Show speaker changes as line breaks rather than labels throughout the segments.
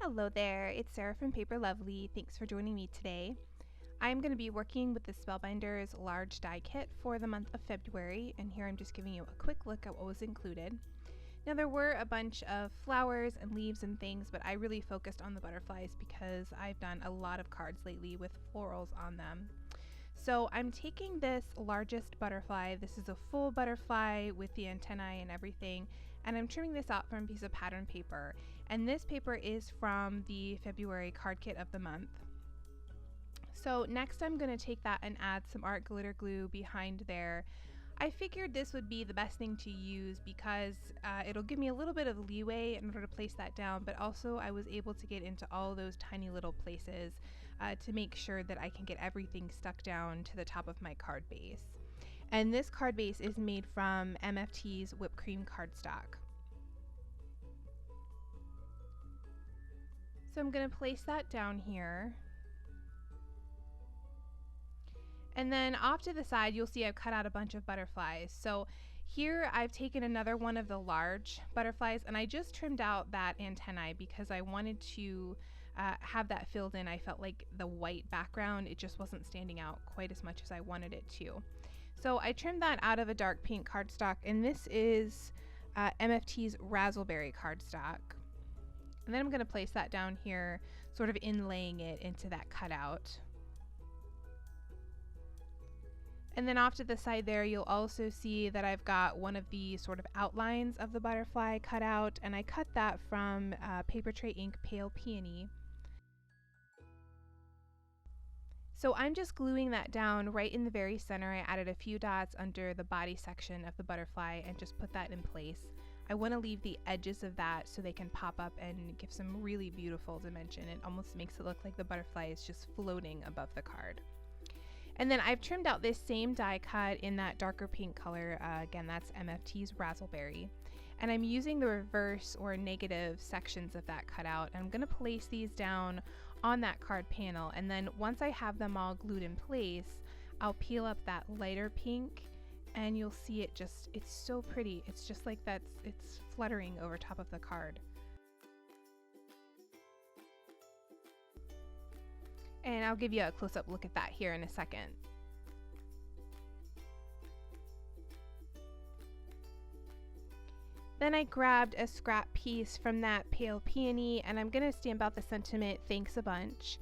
Hello there, it's Sarah from Paper Lovely. Thanks for joining me today. I'm going to be working with the Spellbinders large die kit for the month of February, and here I'm just giving you a quick look at what was included. Now there were a bunch of flowers and leaves and things, but I really focused on the butterflies because I've done a lot of cards lately with florals on them. So I'm taking this largest butterfly. This is a full butterfly with the antennae and everything, and I'm trimming this out from a piece of pattern paper. And this paper is from the February card kit of the month. So next I'm going to take that and add some art glitter glue behind there. I figured this would be the best thing to use because it'll give me a little bit of leeway in order to place that down, but also I was able to get into all those tiny little places to make sure that I can get everything stuck down to the top of my card base. And this card base is made from MFT's whipped cream cardstock. So I'm going to place that down here. And then off to the side, you'll see I've cut out a bunch of butterflies. So here I've taken another one of the large butterflies and I just trimmed out that antennae because I wanted to have that filled in. I felt like the white background, it just wasn't standing out quite as much as I wanted it to. So I trimmed that out of a dark pink cardstock, and this is MFT's raspberry cardstock. And then I'm going to place that down here, sort of inlaying it into that cutout. And then off to the side there, you'll also see that I've got one of the sort of outlines of the butterfly cut out, and I cut that from Paper Tray Ink Pale Peony. So I'm just gluing that down right in the very center. I added a few dots under the body section of the butterfly and just put that in place. I want to leave the edges of that so they can pop up and give some really beautiful dimension. It almost makes it look like the butterfly is just floating above the card. And then I've trimmed out this same die cut in that darker pink color. Again, that's MFT's Razzleberry. And I'm using the reverse or negative sections of that cutout. I'm going to place these down on that card panel. And then once I have them all glued in place, I'll peel up that lighter pink and you'll see it just, it's so pretty. It's just like it's fluttering over top of the card. And I'll give you a close-up look at that here in a second. Then I grabbed a scrap piece from that Pale Peony, and I'm going to stamp out the sentiment, "Thanks a bunch."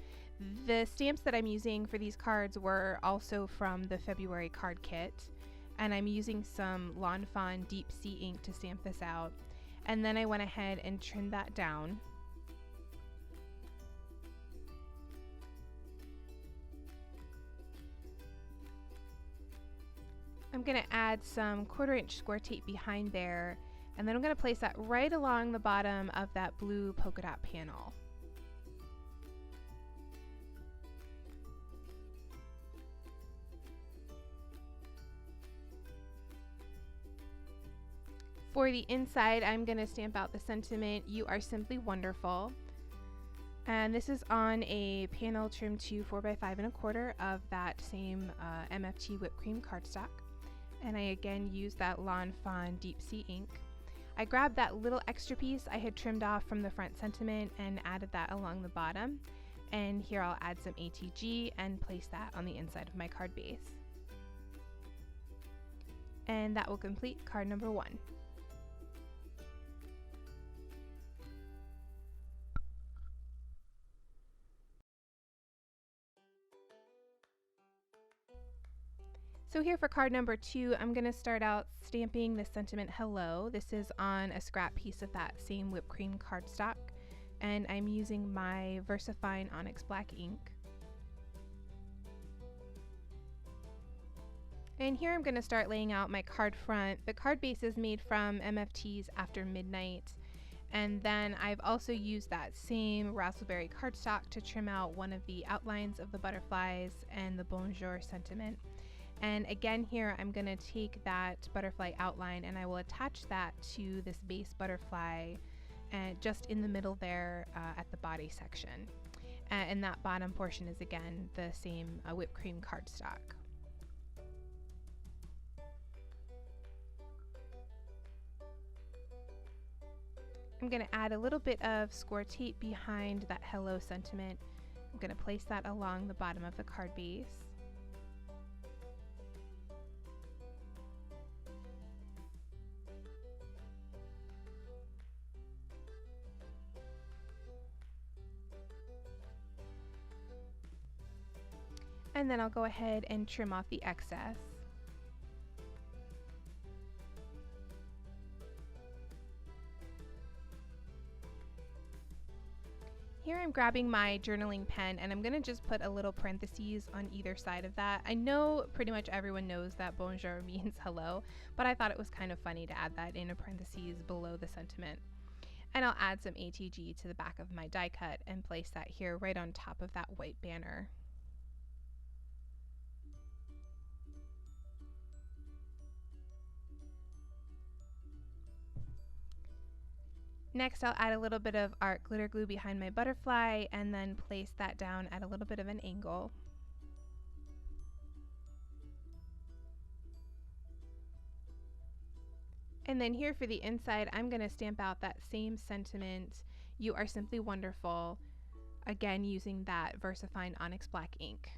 The stamps that I'm using for these cards were also from the February card kit, and I'm using some Lawn Fawn Deep Sea ink to stamp this out. And then I went ahead and trimmed that down. I'm going to add some 1/4 inch Scor-Tape behind there, and then I'm going to place that right along the bottom of that blue polka dot panel. For the inside, I'm going to stamp out the sentiment, "You are simply wonderful." And this is on a panel trimmed to 4x5 1/4 of that same MFT whipped cream cardstock. And I again used that Lawn Fawn Deep Sea ink. I grabbed that little extra piece I had trimmed off from the front sentiment and added that along the bottom. And here I'll add some ATG and place that on the inside of my card base. And that will complete card number 1. So here for card number 2, I'm going to start out stamping the sentiment "Hello." This is on a scrap piece of that same whipped cream cardstock, and I'm using my VersaFine Onyx Black ink. And here I'm going to start laying out my card front. The card base is made from MFT's After Midnight, and then I've also used that same raspberry cardstock to trim out one of the outlines of the butterflies and the Bonjour sentiment. And again here I'm going to take that butterfly outline and I will attach that to this base butterfly just in the middle there at the body section. And that bottom portion is again the same whipped cream cardstock. I'm going to add a little bit of Scor-Tape behind that hello sentiment. I'm going to place that along the bottom of the card base. And then I'll go ahead and trim off the excess. Here I'm grabbing my journaling pen and I'm going to just put a little parentheses on either side of that. I know pretty much everyone knows that bonjour means hello, but I thought it was kind of funny to add that in a parentheses below the sentiment. And I'll add some ATG to the back of my die cut and place that here right on top of that white banner. Next, I'll add a little bit of art glitter glue behind my butterfly and then place that down at a little bit of an angle. And then here for the inside, I'm going to stamp out that same sentiment, "You are simply wonderful," again using that VersaFine Onyx Black ink.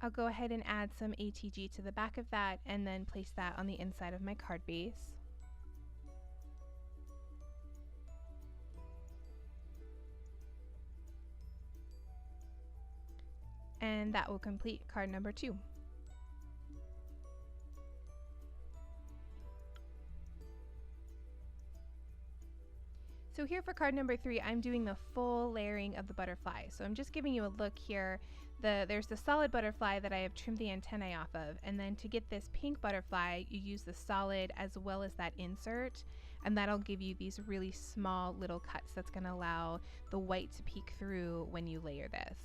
I'll go ahead and add some ATG to the back of that and then place that on the inside of my card base. And that will complete card number 2. So here for card number 3, I'm doing the full layering of the butterfly. So I'm just giving you a look here. There's the solid butterfly that I have trimmed the antennae off of, and then to get this pink butterfly, you use the solid as well as that insert, and that'll give you these really small little cuts that's going to allow the white to peek through when you layer this.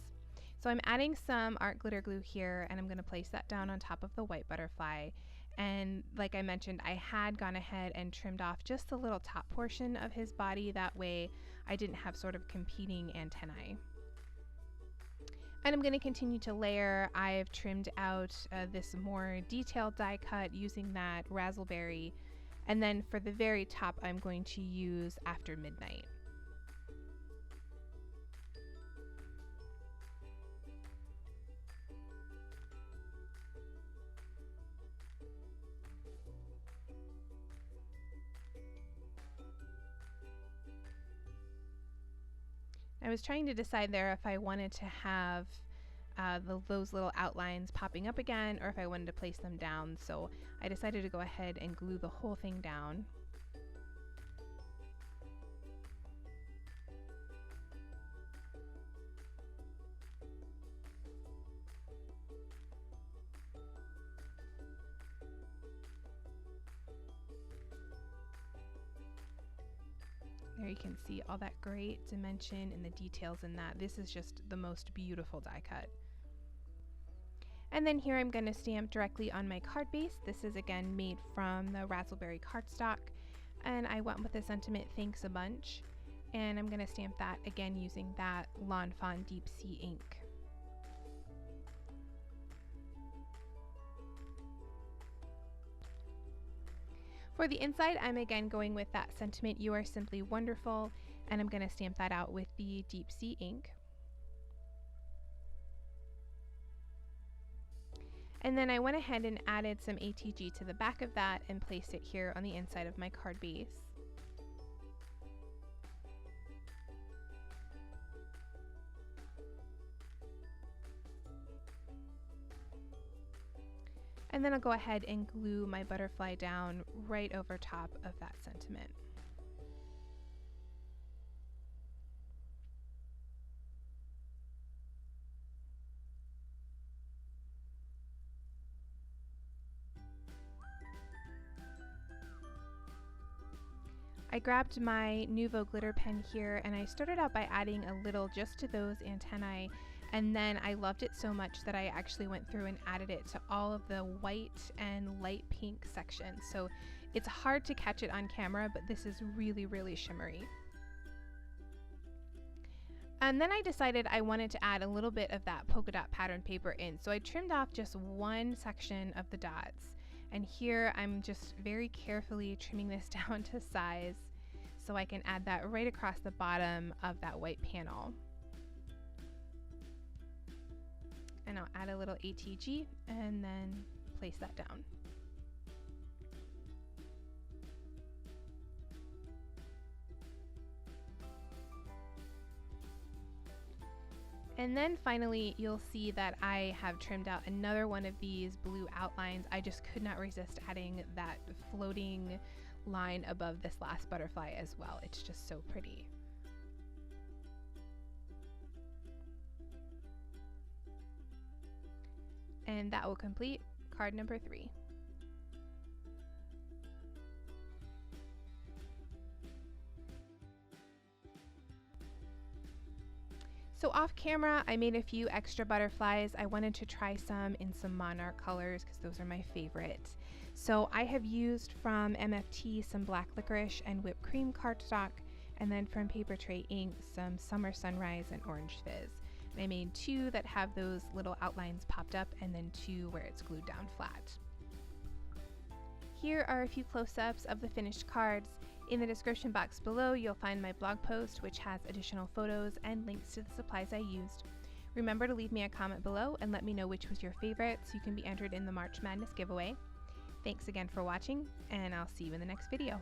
So I'm adding some art glitter glue here, and I'm going to place that down on top of the white butterfly. And like I mentioned, I had gone ahead and trimmed off just the little top portion of his body. That way I didn't have sort of competing antennae. And I'm going to continue to layer. I've trimmed out this more detailed die cut using that raspberry. And then for the very top, I'm going to use After Midnight. I was trying to decide there if I wanted to have those little outlines popping up again or if I wanted to place them down, so I decided to go ahead and glue the whole thing down. There you can see all that great dimension and the details in that. This is just the most beautiful die cut. And then here I'm going to stamp directly on my card base. This is again made from the raspberry cardstock, and I went with the sentiment "Thanks a bunch," and I'm going to stamp that again using that Lawn Fawn Deep Sea ink. For the inside, I'm again going with that sentiment "You are simply wonderful," and I'm going to stamp that out with the Deep Sea ink. And then I went ahead and added some ATG to the back of that and placed it here on the inside of my card base. And then I'll go ahead and glue my butterfly down right over top of that sentiment. I grabbed my Nuvo glitter pen here and I started out by adding a little just to those antennae, and then I loved it so much that I actually went through and added it to all of the white and light pink sections. So it's hard to catch it on camera, but this is really, really shimmery. And then I decided I wanted to add a little bit of that polka dot pattern paper in. So I trimmed off just one section of the dots. And here I'm just very carefully trimming this down to size so I can add that right across the bottom of that white panel. And I'll add a little ATG and then place that down. And then finally, you'll see that I have trimmed out another one of these blue outlines. I just could not resist adding that floating line above this last butterfly as well. It's just so pretty. And that will complete card number 3. So off camera, I made a few extra butterflies. I wanted to try some in some monarch colors because those are my favorite. So I have used from MFT some black licorice and whipped cream cardstock, and then from Paper Tray Ink some summer sunrise and orange fizz. And I made 2 that have those little outlines popped up, and then 2 where it's glued down flat. Here are a few close-ups of the finished cards. In the description box below, you'll find my blog post, which has additional photos and links to the supplies I used. Remember to leave me a comment below and let me know which was your favorite so you can be entered in the March Madness giveaway. Thanks again for watching, and I'll see you in the next video.